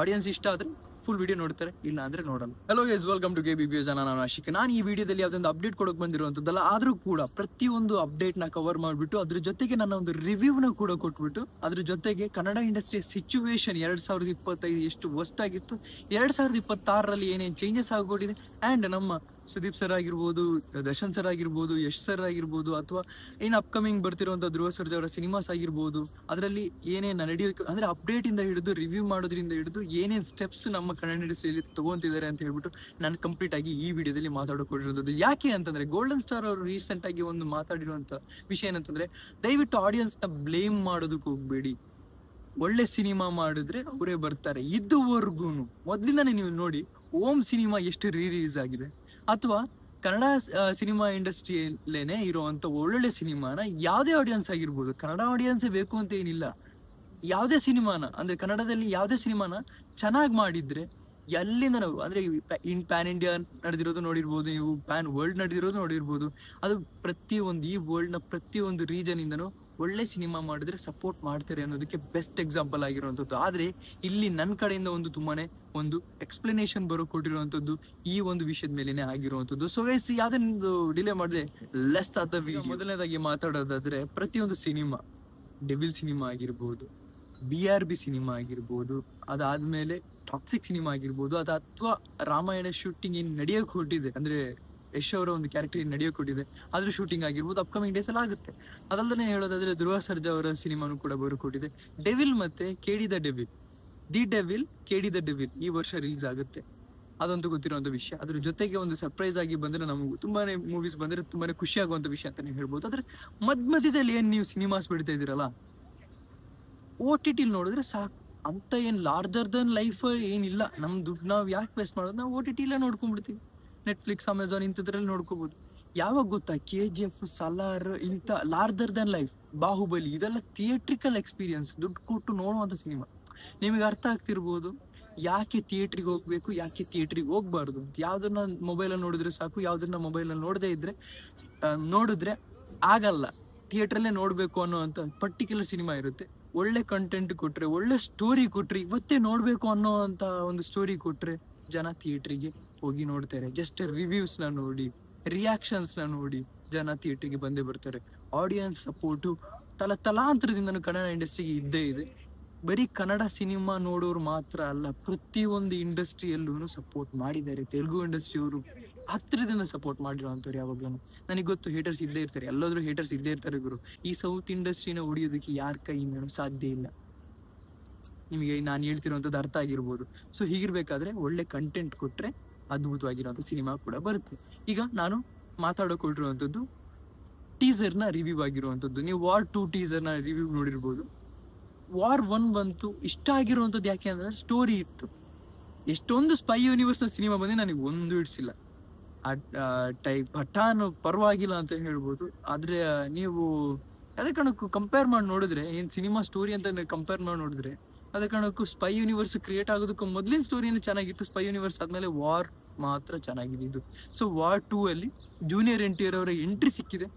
Audience ಇಷ್ಟ ಆದ್ರೆ full video ನೋಡ್ತಾರೆ, ಇಲ್ಲ ಅಂದ್ರೆ ನೋಡಲ್ಲ. Hello guys, welcome to KBBS. ನಾನು ಆಶಿಕ್. ನಾನು ಈ ವಿಡಿಯೋದಲ್ಲಿ ಯಾವುದೊಂದು ಅಪ್ಡೇಟ್ ಕೊಡೋಕೆ ಬಂದಿರುವಂಥದ್ದಲ್ಲ, ಆದರೂ ಕೂಡ ಪ್ರತಿಯೊಂದು ಅಪ್ಡೇಟ್ನ ಕವರ್ ಮಾಡಿಬಿಟ್ಟು ಅದ್ರ ಜೊತೆಗೆ ನನ್ನ ಒಂದು ರಿವ್ಯೂನ ಕೂಡ ಕೊಟ್ಬಿಟ್ಟು ಅದ್ರ ಜೊತೆಗೆ ಕನ್ನಡ ಇಂಡಸ್ಟ್ರಿಯ ಸಿಚುವೇಶನ್ 2025 ಎಷ್ಟು ವರ್ಸ್ಟ್ ಆಗಿತ್ತು, 2026ರಲ್ಲಿ ಏನೇನು ಚೇಂಜಸ್ ಆಗಿಬಿಟ್ಟಿದೆ, ಆ್ಯಂಡ್ ನಮ್ಮ ಸುದೀಪ್ ಸರ್ ಆಗಿರ್ಬೋದು, ದರ್ಶನ್ ಸರ್ ಆಗಿರ್ಬೋದು, ಯಶ್ ಸರ್ ಆಗಿರ್ಬೋದು, ಅಥವಾ ಏನು ಅಪ್ಕಮಿಂಗ್ ಬರ್ತಿರುವಂಥ ಧ್ರುವ ಸರ್ಜಾ ಅವರ ಸಿನಿಮಾಸ್ ಆಗಿರ್ಬೋದು, ಅದರಲ್ಲಿ ಏನೇನು ನಡೆಯೋದಕ್ಕೆ ಅಂದರೆ ಅಪ್ಡೇಟಿಂದ ಹಿಡಿದು ರಿವ್ಯೂ ಮಾಡೋದ್ರಿಂದ ಹಿಡಿದು ಏನೇನು ಸ್ಟೆಪ್ಸ್ ನಮ್ಮ ಕನ್ನಡ ಇಂಡಸ್ಟ್ರಿಯಲ್ಲಿ ತೊಗೊತಿದ್ದಾರೆ ಅಂತ ಹೇಳ್ಬಿಟ್ಟು ನಾನು ಕಂಪ್ಲೀಟ್ ಆಗಿ ಈ ವಿಡಿಯೋದಲ್ಲಿ ಮಾತಾಡೋಕೊಟ್ಟಿರೋದು. ಯಾಕೆ ಅಂತಂದರೆ ಗೋಲ್ಡನ್ ಸ್ಟಾರ್ ಅವರು ರೀಸೆಂಟಾಗಿ ಒಂದು ಮಾತಾಡಿರುವಂಥ ವಿಷಯ ಏನಂತಂದರೆ, ದಯವಿಟ್ಟು ಆಡಿಯನ್ಸ್ನ ಬ್ಲೇಮ್ ಮಾಡೋದಕ್ಕೆ ಹೋಗಬೇಡಿ, ಒಳ್ಳೆ ಸಿನಿಮಾ ಮಾಡಿದ್ರೆ ಅವರೇ ಬರ್ತಾರೆ. ಇದುವರೆಗೂ ಮೊದಲಿಂದನೇ ನೀವು ನೋಡಿ, ಓಮ್ ಸಿನಿಮಾ ಎಷ್ಟು ರಿಲೀಸ್ ಆಗಿದೆ, ಅಥವಾ ಕನ್ನಡ ಸಿನಿಮಾ ಇಂಡಸ್ಟ್ರಿಯಲ್ಲೇನೆ ಇರುವಂಥ ಒಳ್ಳೊಳ್ಳೆ ಸಿನಿಮಾನ ಯಾವುದೇ ಆಡಿಯನ್ಸ್ ಆಗಿರ್ಬೋದು, ಕನ್ನಡ ಆಡಿಯನ್ಸೇ ಬೇಕು ಅಂತ ಏನಿಲ್ಲ, ಯಾವುದೇ ಸಿನಿಮಾನ ಅಂದರೆ ಕನ್ನಡದಲ್ಲಿ ಯಾವುದೇ ಸಿನಿಮಾನ ಚೆನ್ನಾಗಿ ಮಾಡಿದರೆ ಎಲ್ಲಿಂದ ನಾವು ಅಂದರೆ ಪ್ಯಾನ್ ಇಂಡಿಯಾ ನಡೆದಿರೋದು ನೋಡಿರ್ಬೋದು, ನೀವು ಪ್ಯಾನ್ ವರ್ಲ್ಡ್ ನಡೆದಿರೋದು ನೋಡಿರ್ಬೋದು, ಅದು ಪ್ರತಿಯೊಂದು ಈ ವರ್ಲ್ಡ್ನ ಪ್ರತಿಯೊಂದು ರೀಜನಿಂದನೂ ಒಳ್ಳೆ ಸಿನಿಮಾ ಮಾಡಿದ್ರೆ ಸಪೋರ್ಟ್ ಮಾಡ್ತಾರೆ ಅನ್ನೋದಕ್ಕೆ ಬೆಸ್ಟ್ ಎಕ್ಸಾಂಪಲ್ ಆಗಿರುವಂಥದ್ದು. ಆದರೆ ಇಲ್ಲಿ ನನ್ನ ಕಡೆಯಿಂದ ತುಂಬಾ ಒಂದು ಎಕ್ಸ್ಪ್ಲನೇಷನ್ ಕೊಟ್ಟಿರುವಂಥದ್ದು ಈ ಒಂದು ವಿಷಯದ ಮೇಲೇನೆ ಆಗಿರುವಂಥದ್ದು. ಸೊ ಗೈಸ್, ಯಾವುದೊಂದು ಡಿಲೇ ಮಾಡಿದೆ ಲೆಸ್ ಆದ ವಿಡಿಯೋ. ಮೊದಲನೇದಾಗಿ ಮಾತಾಡೋದಾದ್ರೆ, ಪ್ರತಿಯೊಂದು ಸಿನಿಮಾ, ಡೆವಿಲ್ ಸಿನಿಮಾ ಆಗಿರ್ಬೋದು, BRB ಸಿನಿಮಾ ಆಗಿರ್ಬೋದು, ಅದಾದ್ಮೇಲೆ ಟಾಕ್ಸಿಕ್ ಸಿನಿಮಾ ಆಗಿರ್ಬೋದು, ಅಥವಾ ರಾಮಾಯಣ ಶೂಟಿಂಗ್ ಏನು ನಡೆಯೋಕೆ ಹೊರಟಿದೆ, ಅಂದರೆ ಯಶ್ ಅವರ ಒಂದು ಕ್ಯಾರೆಕ್ಟರ್ ನಡೆಯೋಕೆ ಕೊಟ್ಟಿದೆ, ಅದ್ರ ಶೂಟಿಂಗ್ ಆಗಿರ್ಬೋದು ಅಪ್ಕಮಿಂಗ್ ಡೇಸ್ ಅಲ್ಲಿ ಆಗುತ್ತೆ. ಅದಲ್ಲದೆ ಹೇಳೋದಾದ್ರೆ ಧ್ರುವ ಸರ್ಜಾ ಅವರ ಸಿನಿಮಾನು ಕೂಡ ಕೊಟ್ಟಿದೆ. ಡೆವಿಲ್ ಮತ್ತೆ KD the devil, the devil KD the devil ಈ ವರ್ಷ ರಿಲೀಸ್ ಆಗುತ್ತೆ, ಅದಂತೂ ಗೊತ್ತಿರುವಂಥ ವಿಷಯ. ಅದ್ರ ಜೊತೆಗೆ ಒಂದು ಸರ್ಪ್ರೈಸ್ ಆಗಿ ಬಂದರೆ, ನಮಗೂ ತುಂಬಾನೇ ಮೂವೀಸ್ ಬಂದರೆ ತುಂಬಾನೇ ಖುಷಿ ಆಗುವಂಥ ವಿಷಯ ಅಂತಾನೆ ಹೇಳ್ಬೋದು. ಆದರೆ ಮಧ್ಯದಲ್ಲಿ ಏನು ನೀವು ಸಿನಿಮಾಸ್ ಬಿಡ್ತಾ ಇದ್ದೀರಲ್ಲ, OTT ನೋಡಿದ್ರೆ ಸಾಕು, ಅಂತ ಏನು ಲಾರ್ಜರ್ ದನ್ ಲೈಫ್ ಏನಿಲ್ಲ. ನಮ್ಮ ದುಡ್ಡು ನಾವು ಯಾಕೆ ವೇಸ್ಟ್ ಮಾಡೋದು, ನಾವು OTT ನೋಡ್ಕೊಂಡ್ಬಿಡ್ತೀವಿ. ನೆಟ್ಫ್ಲಿಕ್ಸ್, ಅಮೆಝಾನ್ ಇಂಥದ್ರಲ್ಲಿ ನೋಡ್ಕೋಬೋದು. ಯಾವಾಗ ಗೊತ್ತಾ, KGF, ಸಲಾರ್, ಇಂಥ ಲಾರ್ಜರ್ ದನ್ ಲೈಫ್, ಬಾಹುಬಲಿ, ಇದೆಲ್ಲ ಥಿಯೇಟ್ರಿಕಲ್ ಎಕ್ಸ್ಪೀರಿಯನ್ಸ್, ದುಡ್ಡು ಕೊಟ್ಟು ನೋಡುವಂಥ ಸಿನಿಮಾ. ನಿಮಗೆ ಅರ್ಥ ಆಗ್ತಿರ್ಬೋದು ಯಾಕೆ ಥಿಯೇಟ್ರಿಗೆ ಹೋಗ್ಬೇಕು, ಯಾಕೆ ಥಿಯೇಟ್ರಿಗೆ ಹೋಗ್ಬಾರ್ದು ಅಂತ. ಯಾವುದನ್ನ ಮೊಬೈಲಲ್ಲಿ ನೋಡಿದ್ರೆ ಸಾಕು, ಯಾವುದನ್ನ ಮೊಬೈಲಲ್ಲಿ ನೋಡಿದ್ರೆ ಆಗಲ್ಲ, ಥಿಯೇಟ್ರಲ್ಲೇ ನೋಡಬೇಕು ಅನ್ನೋವಂಥ ಪರ್ಟಿಕ್ಯುಲರ್ ಸಿನಿಮಾ ಇರುತ್ತೆ. ಒಳ್ಳೆ ಕಂಟೆಂಟ್ ಕೊಟ್ಟರೆ, ಒಳ್ಳೆ ಸ್ಟೋರಿ ಕೊಟ್ಟರೆ, ಇವತ್ತೇ ನೋಡಬೇಕು ಅನ್ನೋವಂಥ ಒಂದು ಸ್ಟೋರಿ ಕೊಟ್ಟರೆ ಜನ ಥಿಯೇಟ್ರಿಗೆ ಹೋಗಿ ನೋಡ್ತಾರೆ. ಜಸ್ಟ್ ರಿವ್ಯೂಸ್ನ ನೋಡಿ, ರಿಯಾಕ್ಷನ್ಸ್ನ ನೋಡಿ ಜನ ಥಿಯೇಟ್ರಿಗೆ ಬಂದೇ ಬರ್ತಾರೆ. ಆಡಿಯನ್ಸ್ ಸಪೋರ್ಟು ತಲಾಂತರದಿಂದನೂ ಕನ್ನಡ ಇಂಡಸ್ಟ್ರಿಗೆ ಇದ್ದೇ ಇದೆ. ಬರೀ ಕನ್ನಡ ಸಿನಿಮಾ ನೋಡೋರು ಮಾತ್ರ ಅಲ್ಲ, ಪ್ರತಿಯೊಂದು ಇಂಡಸ್ಟ್ರಿಯಲ್ಲೂ ಸಪೋರ್ಟ್ ಮಾಡಿದ್ದಾರೆ. ತೆಲುಗು ಇಂಡಸ್ಟ್ರಿಯವರು ಹತ್ತಿರದಿಂದ ಸಪೋರ್ಟ್ ಮಾಡಿರೋವಂಥವ್ರು ಯಾವಾಗಲೂ. ನನಗೆ ಗೊತ್ತು, ಹೇಟರ್ಸ್ ಇದ್ದೇ ಇರ್ತಾರೆ, ಎಲ್ಲಾದ್ರೂ ಹೇಟರ್ಸ್ ಇದ್ದೇ ಇರ್ತಾರೆ ಗುರು. ಈ ಸೌತ್ ಇಂಡಸ್ಟ್ರಿನ ಹೊಡಿಯೋದಕ್ಕೆ ಯಾರ ಕೈಯಿಂದನೂ ಸಾಧ್ಯ ಇಲ್ಲ. ನಿಮಗೆ ನಾನು ಹೇಳ್ತಿರೋಂಥದ್ದು ಅರ್ಥ ಆಗಿರ್ಬೋದು. ಸೊ ಹೀಗಿರ್ಬೇಕಾದ್ರೆ ಒಳ್ಳೆ ಕಂಟೆಂಟ್ ಕೊಟ್ಟರೆ ಅದ್ಭುತವಾಗಿರೋಂಥ ಸಿನಿಮಾ ಕೂಡ ಬರುತ್ತೆ. ಈಗ ನಾನು ಮಾತಾಡೋಕೊಟ್ಟಿರುವಂಥದ್ದು ಟೀಸರ್ನ ರಿವ್ಯೂ ಆಗಿರುವಂಥದ್ದು. ನೀವು ವಾರ್ 2 ಟೀಸರ್ನ ರಿವ್ಯೂ ನೋಡಿರ್ಬೋದು. ವಾರ್ 1 ಬಂತು, ಇಷ್ಟ ಆಗಿರುವಂಥದ್ದು ಯಾಕೆ ಅಂದರೆ ಸ್ಟೋರಿ ಇತ್ತು. ಎಷ್ಟೊಂದು ಸ್ಪೈ ಯೂನಿವರ್ಸ್ನ ಸಿನಿಮಾ ಬಂದು ನನಗೆ ಒಂದು ಇಡ್ಸಿಲ್ಲ. ಪಠಾನ್ ಪರವಾಗಿಲ್ಲ ಅಂತ ಹೇಳ್ಬೋದು. ಆದರೆ ನೀವು ಅದೇ ಕಾರಣಕ್ಕೂ ಕಂಪೇರ್ ಮಾಡಿ ನೋಡಿದ್ರೆ, ಏನು ಸಿನಿಮಾ ಸ್ಟೋರಿ ಅಂತ ಕಂಪೇರ್ ಮಾಡಿ ನೋಡಿದ್ರೆ, ಅದೇ ಕಾರಣಕ್ಕೂ ಸ್ಪೈ ಯೂನಿವರ್ಸ್ ಕ್ರಿಯೇಟ್ ಆಗೋದಕ್ಕೂ ಮೊದಲಿನ ಸ್ಟೋರಿಯನ್ನು ಚೆನ್ನಾಗಿತ್ತು. ಸ್ಪೈ ಯೂನಿವರ್ಸ್ ಆದಮೇಲೆ ವಾರ್ ಮಾತ್ರ ಚೆನ್ನಾಗಿದೆ ಇದು. ಸೊ ವಾರ್ 2 ಅಲ್ಲಿ ಜೂನಿಯರ್ NTR ಅವರ ಎಂಟ್ರಿ ಸಿಕ್ಕಿದೆ.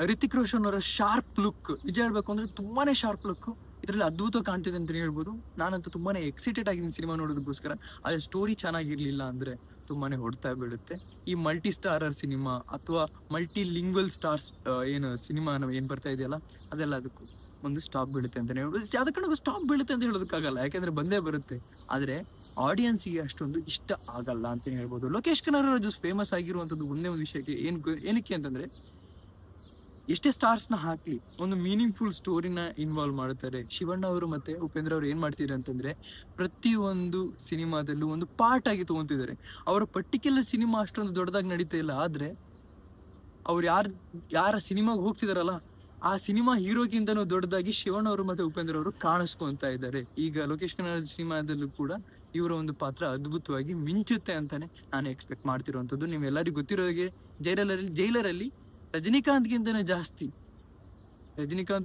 ರಿತಿಕ್ ರೋಷನ್ ಅವರ ಶಾರ್ಪ್ ಲುಕ್, ನಿಜ ಹೇಳ್ಬೇಕು ಅಂದರೆ ತುಂಬಾ ಶಾರ್ಪ್ ಲುಕ್ ಇದರಲ್ಲಿ ಅದ್ಭುತ ಕಾಣ್ತಿದೆ ಅಂತಲೇ ಹೇಳ್ಬೋದು. ನಾನಂತೂ ತುಂಬಾ ಎಕ್ಸೈಟೆಡ್ ಆಗಿದ್ದೀನಿ ಸಿನಿಮಾ ನೋಡೋದಕ್ಕೋಸ್ಕರ. ಆದರೆ ಸ್ಟೋರಿ ಚೆನ್ನಾಗಿರಲಿಲ್ಲ ಅಂದರೆ ತುಂಬಾ ಹೊಡ್ತಾ ಬೀಳುತ್ತೆ. ಈ ಮಲ್ಟಿ ಸ್ಟಾರರ್ ಸಿನಿಮಾ ಅಥವಾ ಮಲ್ಟಿ ಲಿಂಗ್ವಲ್ ಸ್ಟಾರ್ಸ್ ಏನು ಸಿನಿಮಾ ಏನು ಬರ್ತಾ ಇದೆಯಲ್ಲ, ಅದೆಲ್ಲ ಅದಕ್ಕೂ ಒಂದು ಸ್ಟಾಪ್ ಬೀಳುತ್ತೆ ಅಂತಲೇ ಹೇಳ್ಬೋದು. ಯಾವುದೇ ಕಾರಣಕ್ಕೂ ಸ್ಟಾಪ್ ಬೀಳುತ್ತೆ ಅಂತ ಹೇಳೋದಕ್ಕಾಗಲ್ಲ, ಯಾಕೆಂದರೆ ಬಂದೇ ಬರುತ್ತೆ. ಆದರೆ ಆಡಿಯನ್ಸಿಗೆ ಅಷ್ಟೊಂದು ಇಷ್ಟ ಆಗಲ್ಲ ಅಂತಲೇ ಹೇಳ್ಬೋದು. ಲೋಕೇಶ್ ಕನಗರಾಜು ಫೇಮಸ್ ಆಗಿರುವಂಥದ್ದು ಒಂದೇ ಒಂದು ವಿಷಯಕ್ಕೆ, ಏನಕ್ಕೆ ಅಂತಂದರೆ, ಎಷ್ಟೇ ಸ್ಟಾರ್ಸ್ನ ಹಾಕಲಿ ಒಂದು ಮೀನಿಂಗ್ಫುಲ್ ಸ್ಟೋರಿನ ಇನ್ವಾಲ್ವ್ ಮಾಡ್ತಾರೆ. ಶಿವಣ್ಣ ಅವರು ಮತ್ತು ಉಪೇಂದ್ರ ಅವರು ಏನು ಮಾಡ್ತಿದ್ದಾರೆ ಅಂತಂದರೆ, ಪ್ರತಿಯೊಂದು ಸಿನಿಮಾದಲ್ಲೂ ಒಂದು ಪಾರ್ಟ್ ಆಗಿ ತೊಗೊತಿದ್ದಾರೆ. ಅವರ ಪರ್ಟಿಕ್ಯುಲರ್ ಸಿನಿಮಾ ಅಷ್ಟೊಂದು ದೊಡ್ಡದಾಗಿ ನಡೀತಾ ಇಲ್ಲ, ಆದರೆ ಅವ್ರು ಯಾರ ಸಿನಿಮಾಗೆ ಹೋಗ್ತಿದಾರಲ್ಲ, ಆ ಸಿನಿಮಾ ಹೀರೋಗಿಂತನೂ ದೊಡ್ಡದಾಗಿ ಶಿವಣ್ಣ ಅವರು ಮತ್ತು ಉಪೇಂದ್ರ ಅವರು ಕಾಣಿಸ್ಕೊತಾ ಇದ್ದಾರೆ. ಈಗ ಲೋಕೇಶ್ ಕನಗರಾಜ್ ಸಿನಿಮಾದಲ್ಲೂ ಕೂಡ ಇವರ ಒಂದು ಪಾತ್ರ ಅದ್ಭುತವಾಗಿ ಮಿಂಚುತ್ತೆ ಅಂತಾನೆ ನಾನು ಎಕ್ಸ್ಪೆಕ್ಟ್ ಮಾಡ್ತಿರುವಂಥದ್ದು. ನೀವೆಲ್ಲರಿಗೂ ಗೊತ್ತಿರೋರಿಗೆ ಜೈಲರಲ್ಲಿ ರಜನಿಕಾಂತ್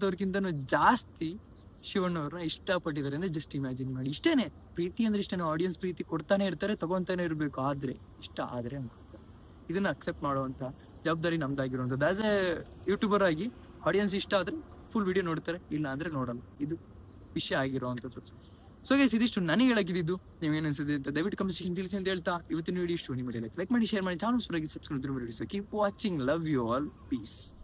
ಅವ್ರಿಗಿಂತನೂ ಜಾಸ್ತಿ ಶಿವಣ್ಣ ಅವ್ರನ್ನ ಇಷ್ಟಪಟ್ಟಿದ್ದಾರೆ ಅಂದರೆ ಜಸ್ಟ್ ಇಮ್ಯಾಜಿನ್ ಮಾಡಿ. ಇಷ್ಟೇನೆ ಪ್ರೀತಿ ಅಂದರೆ ಇಷ್ಟೇ, ಆಡಿಯನ್ಸ್ ಪ್ರೀತಿ ಕೊಡ್ತಾನೆ ಇರ್ತಾರೆ, ತಗೊತಾನೆ ಇರಬೇಕು. ಆದರೆ ಇಷ್ಟ ಆದರೆ ಅಂತ ಇದನ್ನು ಅಕ್ಸೆಪ್ಟ್ ಮಾಡುವಂಥ ಜವಾಬ್ದಾರಿ ನಮ್ದಾಗಿರುವಂಥದ್ದು. ಆ್ಯಸ್ ಎ ಯೂಟ್ಯೂಬರ್ ಆಗಿ ಆಡಿಯನ್ಸ್ ಇಷ್ಟ ಆದರೆ ಫುಲ್ ವಿಡಿಯೋ ನೋಡ್ತಾರೆ, ಇಲ್ಲ ಅಂದರೆ ನೋಡಲ್ಲ. ಇದು ವಿಷಯ ಆಗಿರುವಂಥದ್ದು. ಸೊ ಗೈಸ್ ಇದಿಷ್ಟು ನನಗೆ ಹೇಳಕ್ಕಿದ್ದು. ನೀವೇನು ಅನ್ಸುತ್ತೆ ಅಂತ ದಯವಿಟ್ಟು ಕಮೆಂಟ್ ಸೆಕ್ಷನ್ ತಿಳಿಸಿ ಅಂತ ಹೇಳ್ತಾ ಇವತ್ತಿನ ವಿಡಿಯೋ ಇಷ್ಟು. ನಿಮ್ಮ ಲೈಕ್ ಮಾಡಿ, ಶೇರ್ ಮಾಡಿ, ಚಾನಲ್ ಸಬ್ಸ್ಕ್ರೈಬ್ ಮಾಡಿ. Keep watching. Love you all. Piece.